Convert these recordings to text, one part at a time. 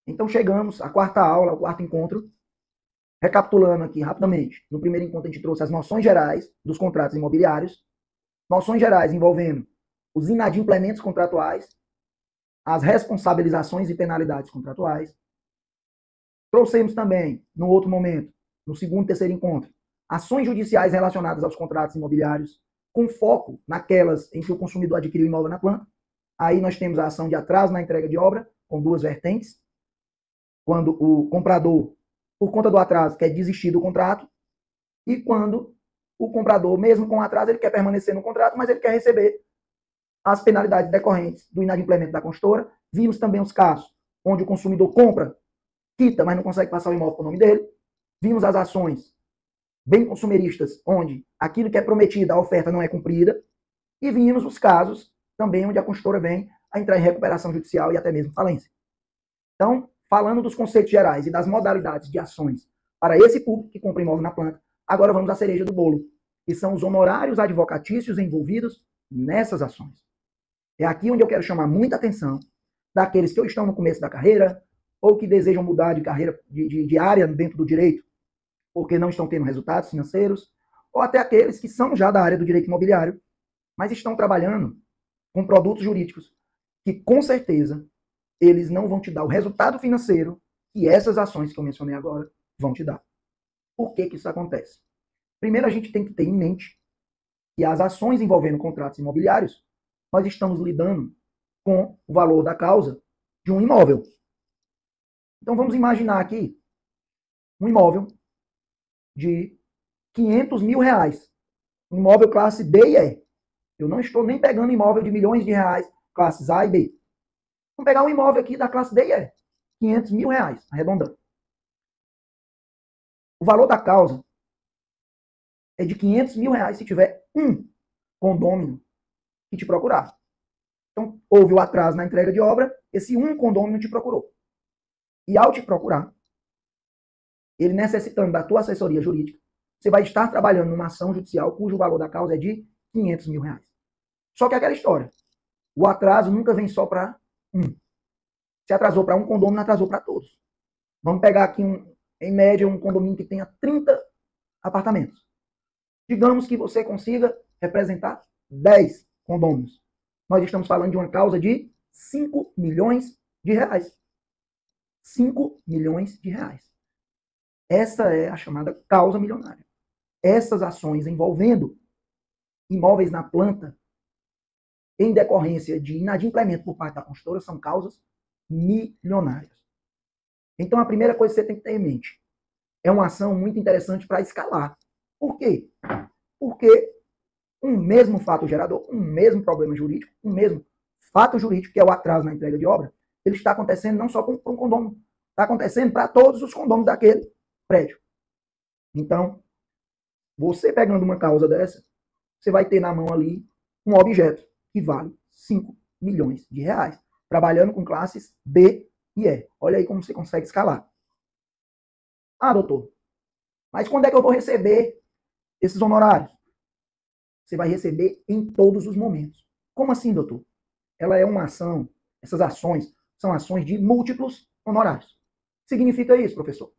Então chegamos à quarta aula, ao quarto encontro. Recapitulando aqui rapidamente. No primeiro encontro a gente trouxe as noções gerais dos contratos imobiliários. Noções gerais envolvendo os inadimplementos contratuais, as responsabilizações e penalidades contratuais. Trouxemos também, no outro momento, no segundo e terceiro encontro, ações judiciais relacionadas aos contratos imobiliários, com foco naquelas em que o consumidor adquiriu o imóvel na planta. Aí nós temos a ação de atraso na entrega de obra, com duas vertentes. Quando o comprador, por conta do atraso, quer desistir do contrato, e quando o comprador, mesmo com atraso, ele quer permanecer no contrato, mas ele quer receber as penalidades decorrentes do inadimplemento da construtora. Vimos também os casos onde o consumidor compra, quita, mas não consegue passar o imóvel para o nome dele. Vimos as ações bem consumeristas, onde aquilo que é prometido, a oferta não é cumprida. E vimos os casos também onde a construtora vem a entrar em recuperação judicial e até mesmo falência. Então, falando dos conceitos gerais e das modalidades de ações para esse público que compra imóvel na planta, agora vamos à cereja do bolo, que são os honorários advocatícios envolvidos nessas ações. É aqui onde eu quero chamar muita atenção daqueles que ou estão no começo da carreira ou que desejam mudar de carreira, de área dentro do direito, porque não estão tendo resultados financeiros, ou até aqueles que são já da área do direito imobiliário, mas estão trabalhando com produtos jurídicos que, com certeza, eles não vão te dar o resultado financeiro que essas ações que eu mencionei agora vão te dar. Por que que isso acontece? Primeiro, a gente tem que ter em mente que as ações envolvendo contratos imobiliários, nós estamos lidando com o valor da causa de um imóvel. Então, vamos imaginar aqui um imóvel de 500 mil reais. Um imóvel classe B e E. Eu não estou nem pegando imóvel de milhões de reais, classes A e B. Vamos pegar um imóvel aqui da classe D e E. 500 mil reais, arredondando. O valor da causa é de 500 mil reais se tiver um condômino que te procurar. Então, houve o atraso na entrega de obra, esse um condômino te procurou. E ao te procurar, ele necessitando da tua assessoria jurídica, você vai estar trabalhando numa ação judicial cujo valor da causa é de 500 mil reais. Só que aquela história, o atraso nunca vem só para um. Se atrasou para um condomínio, atrasou para todos. Vamos pegar aqui, em média, um condomínio que tenha 30 apartamentos. Digamos que você consiga representar 10 condôminos. Nós estamos falando de uma causa de 5 milhões de reais. 5 milhões de reais. Essa é a chamada causa milionária. Essas ações envolvendo imóveis na planta, em decorrência de inadimplemento por parte da construtora, são causas milionárias. Então, a primeira coisa que você tem que ter em mente é uma ação muito interessante para escalar. Por quê? Porque um mesmo fato gerador, um mesmo problema jurídico, um mesmo fato jurídico, que é o atraso na entrega de obra, ele está acontecendo não só para um condômino, está acontecendo para todos os condôminos daquele prédio. Então, você pegando uma causa dessa, você vai ter na mão ali um objeto que vale 5 milhões de reais, trabalhando com classes B e E. Olha aí como você consegue escalar. Ah, doutor, mas quando é que eu vou receber esses honorários? Você vai receber em todos os momentos. Como assim, doutor? Ela é uma ação, essas ações são ações de múltiplos honorários. Significa isso, professor?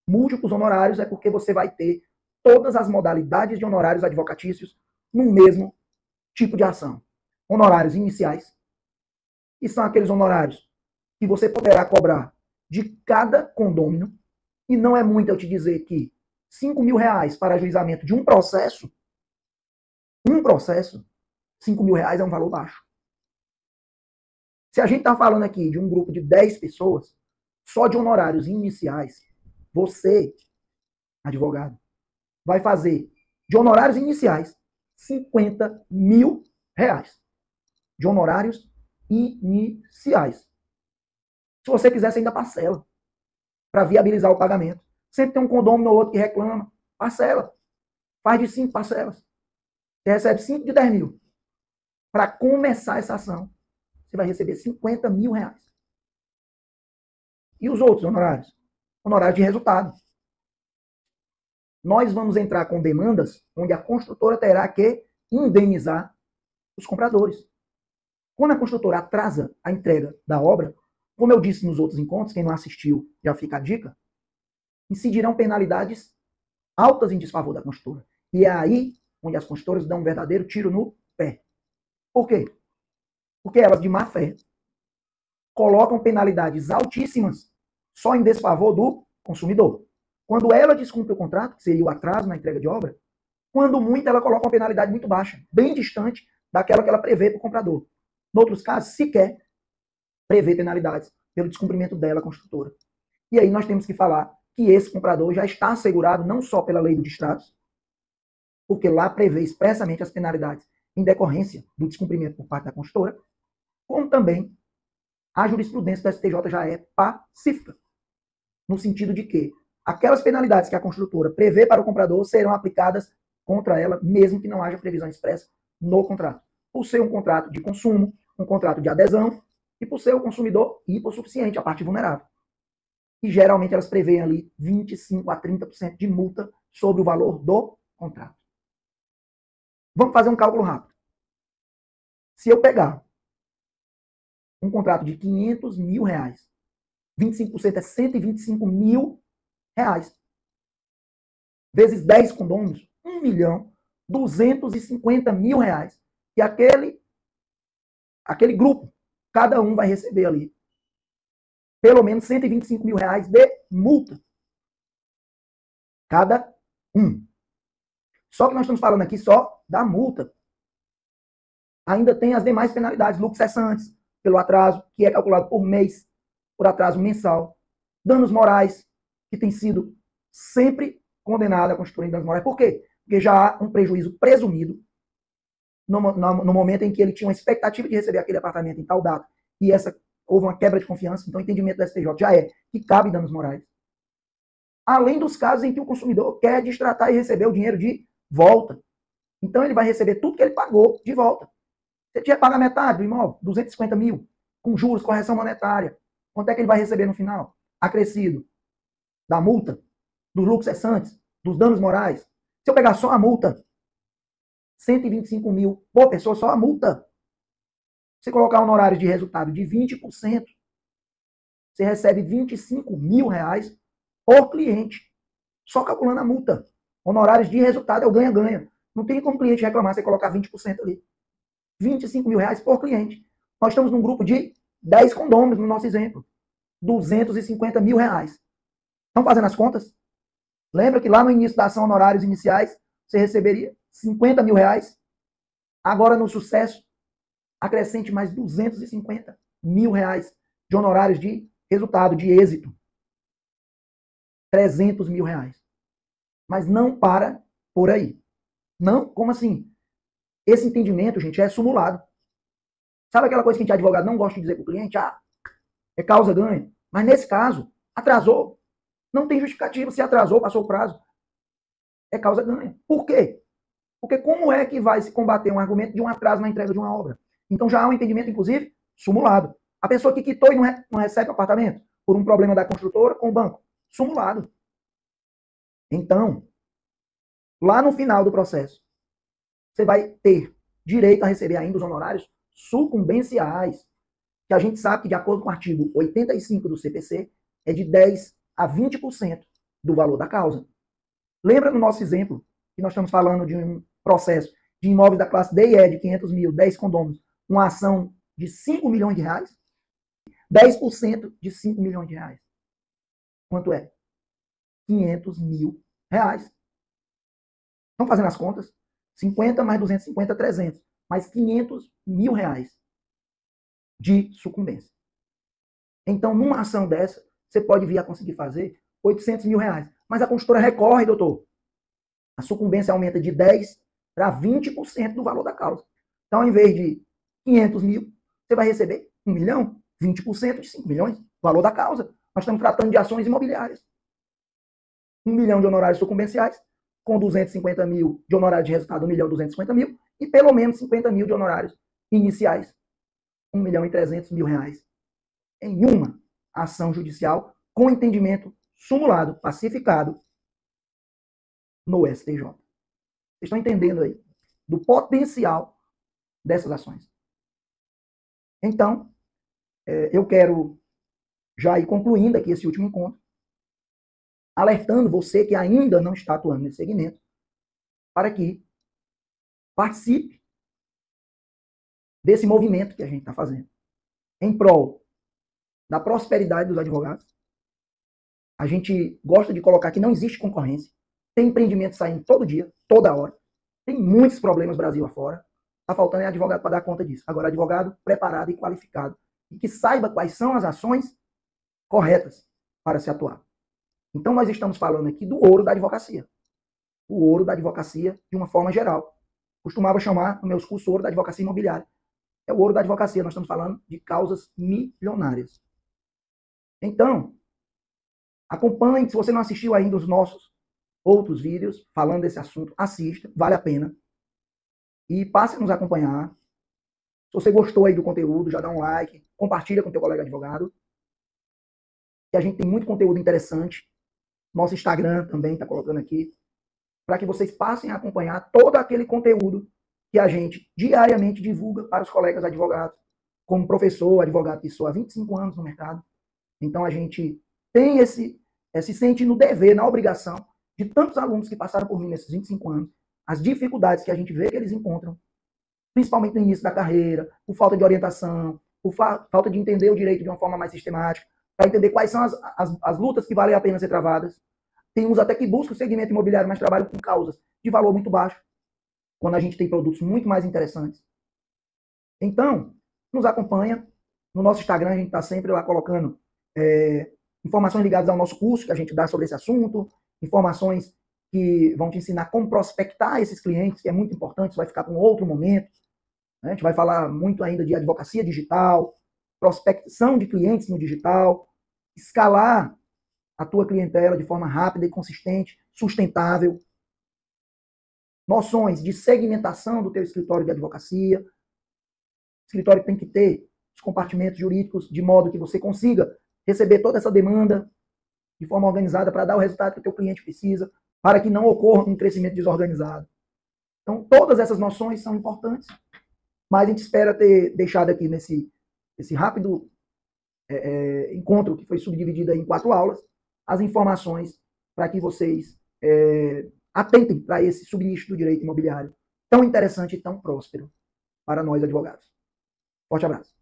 Múltiplos honorários é porque você vai ter todas as modalidades de honorários advocatícios no mesmo tipo de ação. Honorários iniciais, que são aqueles honorários que você poderá cobrar de cada condômino, e não é muito eu te dizer que 5 mil reais para ajuizamento de um processo, 5 mil reais é um valor baixo. Se a gente está falando aqui de um grupo de 10 pessoas, só de honorários iniciais, você, advogado, vai fazer de honorários iniciais 50 mil reais. De honorários iniciais. Se você quiser, você ainda parcela para viabilizar o pagamento. Sempre tem um condômino ou outro que reclama. Parcela. Faz de 5 parcelas. Você recebe 5 de 10 mil. Para começar essa ação, você vai receber 50 mil reais. E os outros honorários? Honorários de resultado. Nós vamos entrar com demandas onde a construtora terá que indenizar os compradores. Quando a construtora atrasa a entrega da obra, como eu disse nos outros encontros, quem não assistiu já fica a dica, incidirão penalidades altas em desfavor da construtora. E é aí onde as construtoras dão um verdadeiro tiro no pé. Por quê? Porque elas, de má fé, colocam penalidades altíssimas só em desfavor do consumidor. Quando ela descumpre o contrato, que seria o atraso na entrega de obra, quando muito ela coloca uma penalidade muito baixa, bem distante daquela que ela prevê para o comprador. Em outros casos, sequer prevê penalidades pelo descumprimento dela, construtora. E aí nós temos que falar que esse comprador já está assegurado não só pela lei do distratos, porque lá prevê expressamente as penalidades em decorrência do descumprimento por parte da construtora, como também a jurisprudência do STJ já é pacífica, no sentido de que aquelas penalidades que a construtora prevê para o comprador serão aplicadas contra ela, mesmo que não haja previsão expressa no contrato. Por ser um contrato de consumo, um contrato de adesão, e por ser o consumidor hipossuficiente, a parte vulnerável. E geralmente elas prevêem ali 25% a 30% de multa sobre o valor do contrato. Vamos fazer um cálculo rápido. Se eu pegar um contrato de 500 mil reais, 25% é 125 mil reais, vezes 10 condôminos, 1.250.000 reais. E aquele grupo, cada um vai receber ali pelo menos 125 mil reais de multa. Cada um. Só que nós estamos falando aqui só da multa. Ainda tem as demais penalidades, lucros cessantes, pelo atraso, que é calculado por mês, por atraso mensal. Danos morais, que tem sido sempre condenado a construir em danos morais. Por quê? Porque já há um prejuízo presumido no momento em que ele tinha uma expectativa de receber aquele apartamento em tal data, e houve uma quebra de confiança, então o entendimento do STJ já é que cabe danos morais. Além dos casos em que o consumidor quer destratar e receber o dinheiro de volta. Então ele vai receber tudo que ele pagou de volta. Se ele tiver que pagar metade do imóvel, 250 mil, com juros, correção monetária, quanto é que ele vai receber no final? Acrescido da multa, dos lucros cessantes, dos danos morais. Se eu pegar só a multa, 125 mil por pessoa, só a multa. Se colocar honorários de resultado de 20%, você recebe 25 mil reais por cliente. Só calculando a multa. Honorários de resultado é o ganha-ganha. Não tem como o cliente reclamar se colocar 20% ali. 25 mil reais por cliente. Nós estamos num grupo de 10 condôminos, no nosso exemplo. 250 mil reais. Estão fazendo as contas? Lembra que lá no início da ação, honorários iniciais, você receberia 50 mil reais? Agora, no sucesso, acrescente mais 250 mil reais de honorários de resultado, de êxito. 300 mil reais. Mas não para por aí. Não, como assim? Esse entendimento, gente, é simulado. Sabe aquela coisa que a gente advogado não gosta de dizer para o cliente? Ah, é causa-ganha. Mas nesse caso, atrasou. Não tem justificativa se atrasou, passou o prazo. É causa-ganha. Por quê? Porque como é que vai se combater um argumento de um atraso na entrega de uma obra? Então já há um entendimento, inclusive, simulado. A pessoa que quitou e não recebe o apartamento por um problema da construtora com o banco. Simulado. Então, lá no final do processo, você vai ter direito a receber ainda os honorários sucumbenciais, que a gente sabe que, de acordo com o artigo 85 do CPC, é de 10% a 20% do valor da causa. Lembra no nosso exemplo que nós estamos falando de um processo de imóveis da classe D e E de 500 mil, 10 condôminos, uma ação de 5 milhões de reais? 10% de 5 milhões de reais. Quanto é? 500 mil reais. Estão fazendo as contas? 50 mais 250, 300. Mais 500 mil reais de sucumbência. Então, numa ação dessa, você pode vir a conseguir fazer 800 mil reais. Mas a construtora recorre, doutor. A sucumbência aumenta de 10% para 20% do valor da causa. Então, ao invés de 500 mil, você vai receber 1 milhão, 20% de 5 milhões, valor da causa. Nós estamos tratando de ações imobiliárias. 1 milhão de honorários sucumbenciais, com 250 mil de honorários de resultado, 1 milhão e 250 mil, e pelo menos 50 mil de honorários iniciais, 1 milhão e 300 mil reais. Em uma ação judicial com entendimento simulado, pacificado, no STJ. Vocês estão entendendo aí do potencial dessas ações. Então, eu quero já ir concluindo aqui esse último encontro, alertando você que ainda não está atuando nesse segmento, para que participe desse movimento que a gente está fazendo, em prol da prosperidade dos advogados. A gente gosta de colocar que não existe concorrência, tem empreendimento saindo todo dia, toda hora, tem muitos problemas Brasil afora, está faltando advogado para dar conta disso. Agora, advogado preparado e qualificado, e que saiba quais são as ações corretas para se atuar. Então, nós estamos falando aqui do ouro da advocacia. O ouro da advocacia de uma forma geral. Costumava chamar, nos meus cursos, ouro da advocacia imobiliária. É o ouro da advocacia. Nós estamos falando de causas milionárias. Então, acompanhe. Se você não assistiu ainda os nossos outros vídeos falando desse assunto, assista. Vale a pena. E passe a nos acompanhar. Se você gostou aí do conteúdo, já dá um like. Compartilha com teu colega advogado. Que a gente tem muito conteúdo interessante. Nosso Instagram também está colocando aqui, para que vocês passem a acompanhar todo aquele conteúdo que a gente diariamente divulga para os colegas advogados, como professor, advogado que sou há 25 anos no mercado. Então a gente tem se sente no dever, na obrigação de tantos alunos que passaram por mim nesses 25 anos, as dificuldades que a gente vê que eles encontram, principalmente no início da carreira, por falta de orientação, por falta de entender o direito de uma forma mais sistemática, para entender quais são as lutas que valem a pena ser travadas. Tem uns até que buscam o segmento imobiliário, mas trabalham com causas de valor muito baixo, quando a gente tem produtos muito mais interessantes. Então, nos acompanha. No nosso Instagram, a gente está sempre lá colocando informações ligadas ao nosso curso que a gente dá sobre esse assunto, informações que vão te ensinar como prospectar esses clientes, que é muito importante, isso vai ficar para um outro momento. Né? A gente vai falar muito ainda de advocacia digital, prospecção de clientes no digital, escalar a tua clientela de forma rápida e consistente, sustentável. Noções de segmentação do teu escritório de advocacia. O escritório tem que ter os compartimentos jurídicos de modo que você consiga receber toda essa demanda de forma organizada para dar o resultado que o teu cliente precisa, para que não ocorra um crescimento desorganizado. Então, todas essas noções são importantes, mas a gente espera ter deixado aqui nesse rápido encontro, que foi subdividido em 4 aulas, as informações para que vocês atentem para esse subnicho do direito imobiliário tão interessante e tão próspero para nós advogados. Forte abraço.